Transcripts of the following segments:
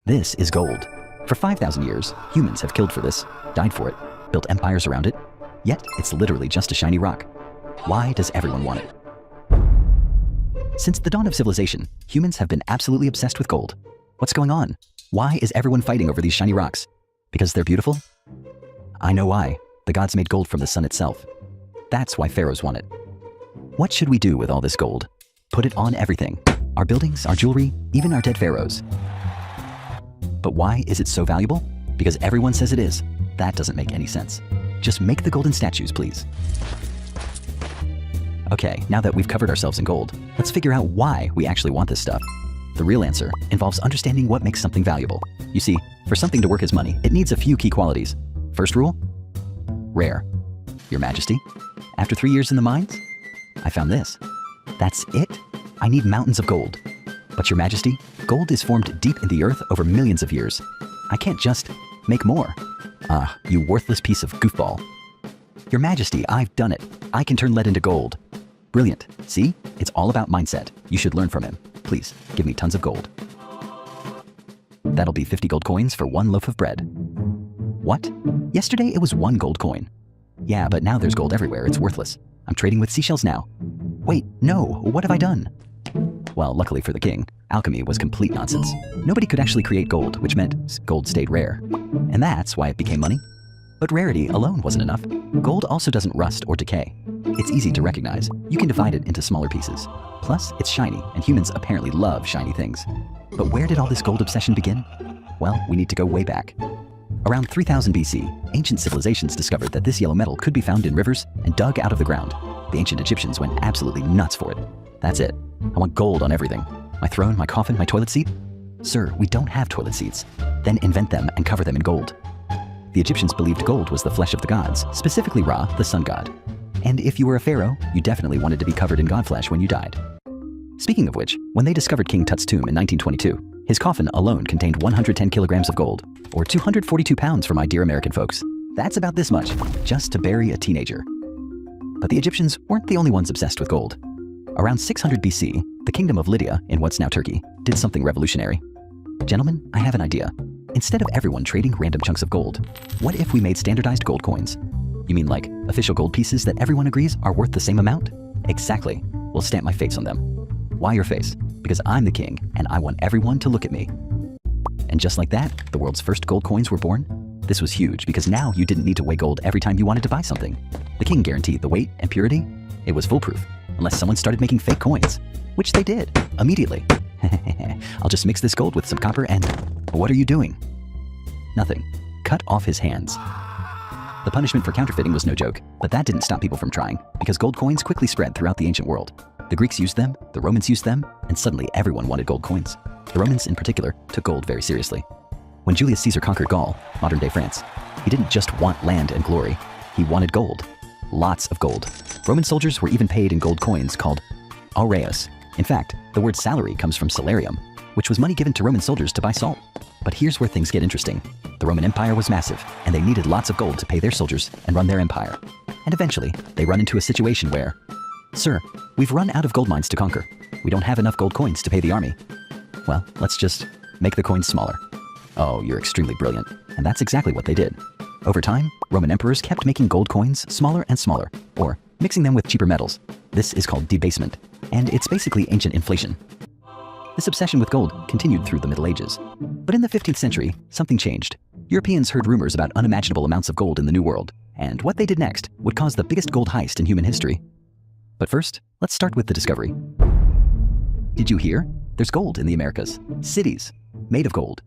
This is gold. For 5,000 years, humans have killed for this, died for it, built empires around it, yet it's literally just a shiny rock. Why does everyone want it? Since the dawn of civilization, humans have been absolutely obsessed with gold. What's going on? Why is everyone fighting over these shiny rocks? Because they're beautiful? I know why. The gods made gold from the sun itself. That's why pharaohs want it. What should we do with all this gold? Put it on everything. Our buildings, our jewelry, even our dead pharaohs. But why is it so valuable? Because everyone says it is. That doesn't make any sense. Just make the golden statues, please. Okay, now that we've covered ourselves in gold, let's figure out why we actually want this stuff. The real answer involves understanding what makes something valuable. You see, for something to work as money, it needs a few key qualities. First rule, rare. Your Majesty, after 3 years in the mines, I found this. That's it? I need mountains of gold. But Your Majesty, gold is formed deep in the earth over millions of years. I can't just make more. Ah, you worthless piece of goofball. Your Majesty, I've done it. I can turn lead into gold. Brilliant. See? It's all about mindset. You should learn from him. Please, give me tons of gold. That'll be 50 gold coins for 1 loaf of bread. What? Yesterday it was 1 gold coin. Yeah, but now there's gold everywhere. It's worthless. I'm trading with seashells now. Wait, no. What have I done? Well, luckily for the king, alchemy was complete nonsense. Nobody could actually create gold, which meant gold stayed rare. And that's why it became money. But rarity alone wasn't enough. Gold also doesn't rust or decay. It's easy to recognize. You can divide it into smaller pieces. Plus, it's shiny, and humans apparently love shiny things. But where did all this gold obsession begin? Well, we need to go way back. Around 3000 BC, ancient civilizations discovered that this yellow metal could be found in rivers and dug out of the ground. The ancient Egyptians went absolutely nuts for it. That's it. I want gold on everything. My throne, my coffin, my toilet seat? Sir, we don't have toilet seats. Then invent them and cover them in gold. The Egyptians believed gold was the flesh of the gods, specifically Ra, the sun god. And if you were a pharaoh, you definitely wanted to be covered in god flesh when you died. Speaking of which, when they discovered King Tut's tomb in 1922, his coffin alone contained 110 kilograms of gold, or 242 pounds for my dear American folks. That's about this much, just to bury a teenager. But the Egyptians weren't the only ones obsessed with gold. Around 600 BC, the kingdom of Lydia, in what's now Turkey, did something revolutionary. Gentlemen, I have an idea. Instead of everyone trading random chunks of gold, what if we made standardized gold coins? You mean like official gold pieces that everyone agrees are worth the same amount? Exactly. We'll stamp my face on them. Why your face? Because I'm the king, and I want everyone to look at me. And just like that, the world's first gold coins were born. This was huge because now you didn't need to weigh gold every time you wanted to buy something. The king guaranteed the weight and purity. It was foolproof, unless someone started making fake coins, which they did, immediately. I'll just mix this gold with some copper and... What are you doing? Nothing. Cut off his hands. The punishment for counterfeiting was no joke, but that didn't stop people from trying, because gold coins quickly spread throughout the ancient world. The Greeks used them, the Romans used them, and suddenly everyone wanted gold coins. The Romans, in particular, took gold very seriously. When Julius Caesar conquered Gaul, modern-day France, he didn't just want land and glory. He wanted gold. Lots of gold. Roman soldiers were even paid in gold coins called aureus. In fact, the word salary comes from salarium, which was money given to Roman soldiers to buy salt. But here's where things get interesting. The Roman Empire was massive, and they needed lots of gold to pay their soldiers and run their empire. And eventually, they run into a situation where, "Sir, we've run out of gold mines to conquer. We don't have enough gold coins to pay the army. Well, let's just make the coins smaller." Oh, you're extremely brilliant. And that's exactly what they did. Over time, Roman emperors kept making gold coins smaller and smaller, or mixing them with cheaper metals. This is called debasement, and it's basically ancient inflation. This obsession with gold continued through the Middle Ages. But in the 15th century, something changed. Europeans heard rumors about unimaginable amounts of gold in the New World, and what they did next would cause the biggest gold heist in human history. But first, let's start with the discovery. Did you hear? There's gold in the Americas. Cities made of gold.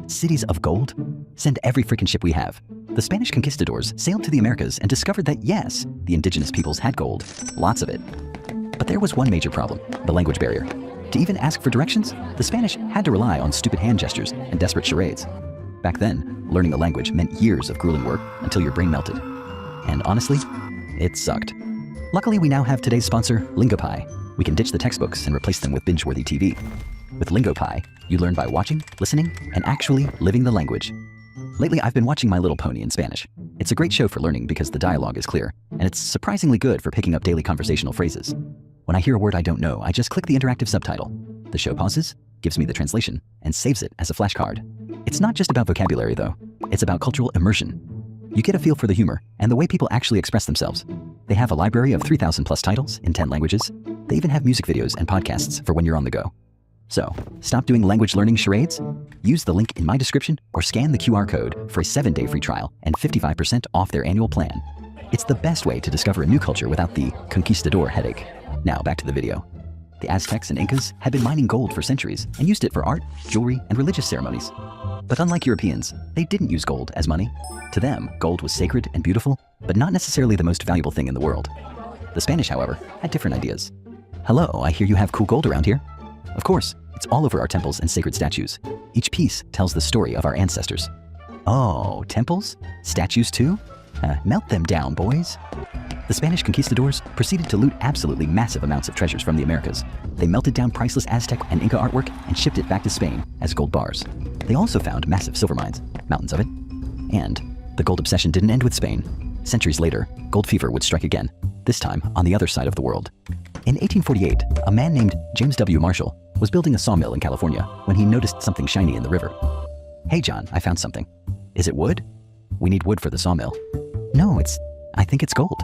Cities of gold? Send every freaking ship we have. The Spanish conquistadors sailed to the Americas and discovered that yes, the indigenous peoples had gold. Lots of it. But there was one major problem, the language barrier. To even ask for directions, the Spanish had to rely on stupid hand gestures and desperate charades. Back then, learning a language meant years of grueling work until your brain melted. And honestly, it sucked. Luckily, we now have today's sponsor, LingoPie. We can ditch the textbooks and replace them with binge-worthy TV. With LingoPie, you learn by watching, listening, and actually living the language. Lately, I've been watching My Little Pony in Spanish. It's a great show for learning because the dialogue is clear, and it's surprisingly good for picking up daily conversational phrases. When I hear a word I don't know, I just click the interactive subtitle. The show pauses, gives me the translation, and saves it as a flashcard. It's not just about vocabulary though, it's about cultural immersion. You get a feel for the humor and the way people actually express themselves. They have a library of 3,000 plus titles in 10 languages. They even have music videos and podcasts for when you're on the go. So, stop doing language learning charades? Use the link in my description or scan the QR code for a 7-day free trial and 55% off their annual plan. It's the best way to discover a new culture without the conquistador headache. Now back to the video. The Aztecs and Incas had been mining gold for centuries and used it for art, jewelry, and religious ceremonies. But unlike Europeans, they didn't use gold as money. To them, gold was sacred and beautiful, but not necessarily the most valuable thing in the world. The Spanish, however, had different ideas. Hello, I hear you have cool gold around here. Of course, it's all over our temples and sacred statues. Each piece tells the story of our ancestors. Oh, temples? Statues too? Melt them down, boys. The Spanish conquistadors proceeded to loot absolutely massive amounts of treasures from the Americas. They melted down priceless Aztec and Inca artwork and shipped it back to Spain as gold bars. They also found massive silver mines, mountains of it. And the gold obsession didn't end with Spain. Centuries later, gold fever would strike again, this time on the other side of the world. In 1848, a man named James W. Marshall was building a sawmill in California when he noticed something shiny in the river. Hey John, I found something. Is it wood? We need wood for the sawmill. No, I think it's gold.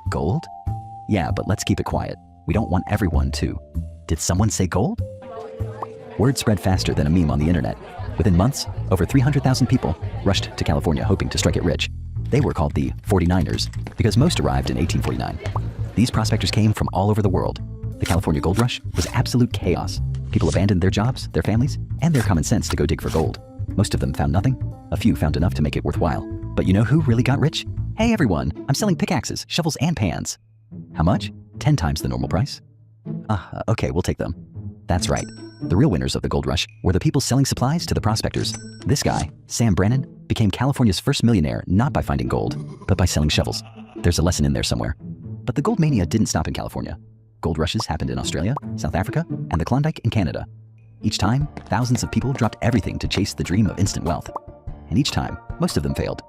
Gold? Yeah, but let's keep it quiet. We don't want everyone to. Did someone say gold? Word spread faster than a meme on the internet. Within months, over 300,000 people rushed to California hoping to strike it rich. They were called the 49ers because most arrived in 1849. These prospectors came from all over the world. The California gold rush was absolute chaos. People abandoned their jobs, their families, and their common sense to go dig for gold. Most of them found nothing. A few found enough to make it worthwhile. But you know who really got rich? Hey everyone, I'm selling pickaxes, shovels, and pans. How much? 10 times the normal price. Okay, we'll take them. That's right. The real winners of the gold rush were the people selling supplies to the prospectors. This guy, Sam Brannan, became California's first millionaire not by finding gold, but by selling shovels. There's a lesson in there somewhere. But the gold mania didn't stop in California. Gold rushes happened in Australia, South Africa, and the Klondike in Canada. Each time, thousands of people dropped everything to chase the dream of instant wealth. And each time, most of them failed.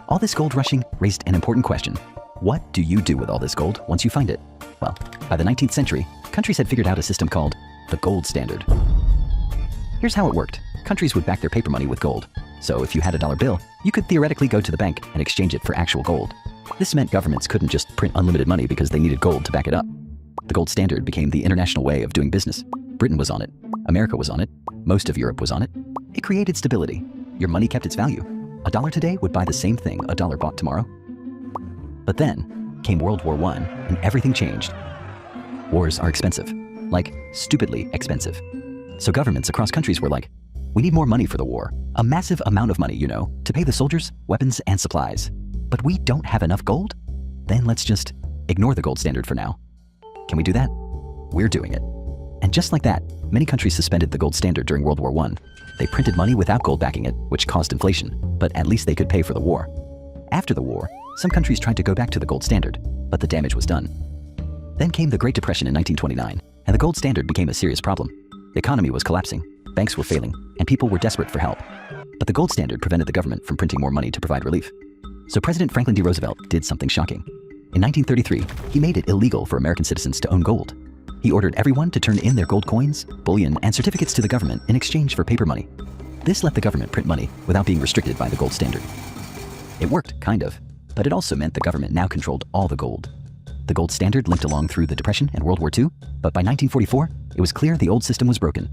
All this gold rushing raised an important question. What do you do with all this gold once you find it? Well, by the 19th century, countries had figured out a system called the gold standard. Here's how it worked. Countries would back their paper money with gold. So if you had a dollar bill, you could theoretically go to the bank and exchange it for actual gold. This meant governments couldn't just print unlimited money because they needed gold to back it up. The gold standard became the international way of doing business. Britain was on it. America was on it. Most of Europe was on it. It created stability. Your money kept its value. A dollar today would buy the same thing a dollar bought tomorrow. But then came World War I and everything changed. Wars are expensive, like stupidly expensive. So governments across countries were like, we need more money for the war. A massive amount of money, you know, to pay the soldiers, weapons, and supplies. But we don't have enough gold? Then let's just ignore the gold standard for now. Can we do that? We're doing it. And just like that, many countries suspended the gold standard during World War I. They printed money without gold backing it, which caused inflation, but at least they could pay for the war. After the war, some countries tried to go back to the gold standard, but the damage was done. Then came the Great Depression in 1929, and the gold standard became a serious problem. The economy was collapsing, banks were failing, and people were desperate for help. But the gold standard prevented the government from printing more money to provide relief. So President Franklin D. Roosevelt did something shocking. In 1933, he made it illegal for American citizens to own gold. He ordered everyone to turn in their gold coins, bullion, and certificates to the government in exchange for paper money. This let the government print money without being restricted by the gold standard. It worked, kind of, but it also meant the government now controlled all the gold. The gold standard limped along through the Depression and World War II, but by 1944, it was clear the old system was broken.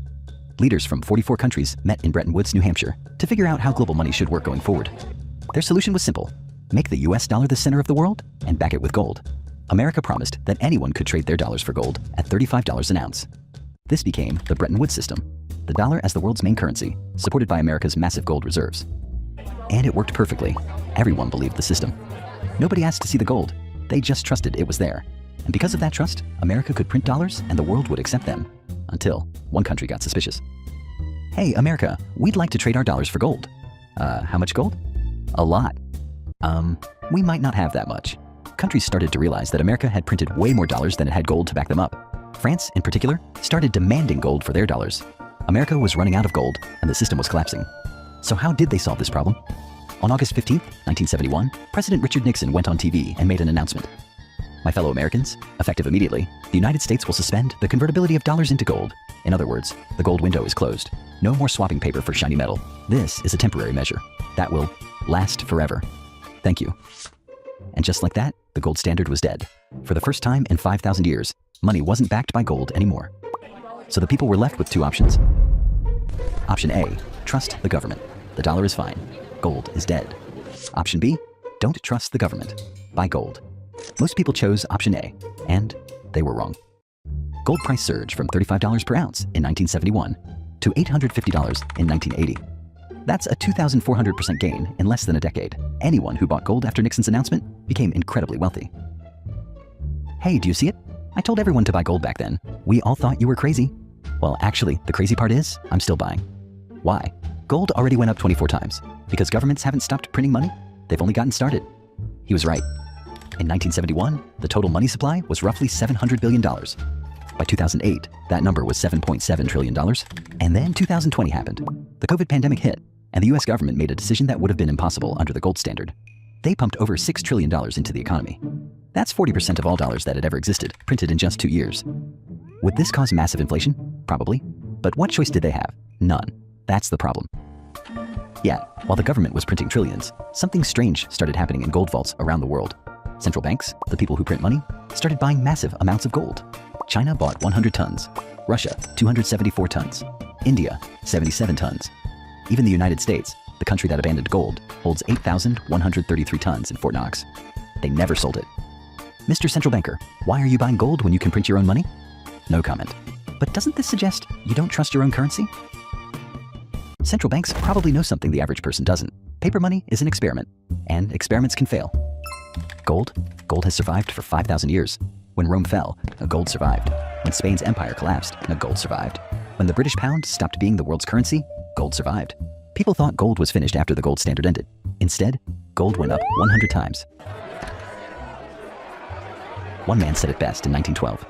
Leaders from 44 countries met in Bretton Woods, New Hampshire, to figure out how global money should work going forward. Their solution was simple. Make the US dollar the center of the world and back it with gold. America promised that anyone could trade their dollars for gold at $35 an ounce. This became the Bretton Woods system, the dollar as the world's main currency, supported by America's massive gold reserves. And it worked perfectly. Everyone believed the system. Nobody asked to see the gold. They just trusted it was there. And because of that trust, America could print dollars and the world would accept them. Until one country got suspicious. Hey, America, we'd like to trade our dollars for gold. How much gold? A lot. We might not have that much. Countries started to realize that America had printed way more dollars than it had gold to back them up. France, in particular, started demanding gold for their dollars. America was running out of gold, and the system was collapsing. So how did they solve this problem? On August 15, 1971, President Richard Nixon went on TV and made an announcement. My fellow Americans, effective immediately, the United States will suspend the convertibility of dollars into gold. In other words, the gold window is closed. No more swapping paper for shiny metal. This is a temporary measure that will last forever. Thank you. And just like that, the gold standard was dead. For the first time in 5,000 years, money wasn't backed by gold anymore. So the people were left with two options. Option A, trust the government. The dollar is fine. Gold is dead. Option B, don't trust the government. Buy gold. Most people chose option A, and they were wrong. Gold price surged from $35 per ounce in 1971 to $850 in 1980. That's a 2,400% gain in less than a decade. Anyone who bought gold after Nixon's announcement became incredibly wealthy. Hey, do you see it? I told everyone to buy gold back then. We all thought you were crazy. Well, actually, the crazy part is, I'm still buying. Why? Gold already went up 24 times. Because governments haven't stopped printing money? They've only gotten started. He was right. In 1971, the total money supply was roughly $700 billion. By 2008, that number was $7.7 trillion. And then 2020 happened. The COVID pandemic hit, and the US government made a decision that would have been impossible under the gold standard. They pumped over $6 trillion into the economy. That's 40% of all dollars that had ever existed, printed in just 2 years. Would this cause massive inflation? Probably. But what choice did they have? None. That's the problem. Yet, while the government was printing trillions, something strange started happening in gold vaults around the world. Central banks, the people who print money, started buying massive amounts of gold. China bought 100 tons, Russia 274 tons, India 77 tons. Even the United States, the country that abandoned gold, holds 8,133 tons in Fort Knox. They never sold it. Mr. Central Banker, why are you buying gold when you can print your own money? No comment. But doesn't this suggest you don't trust your own currency? Central banks probably know something the average person doesn't. Paper money is an experiment, and experiments can fail. Gold has survived for 5,000 years. When Rome fell, gold survived. When Spain's empire collapsed, gold survived. When the British pound stopped being the world's currency, gold survived. People thought gold was finished after the gold standard ended. Instead, gold went up 100 times. One man said it best in 1912.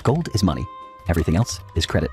Gold is money. Everything else is credit.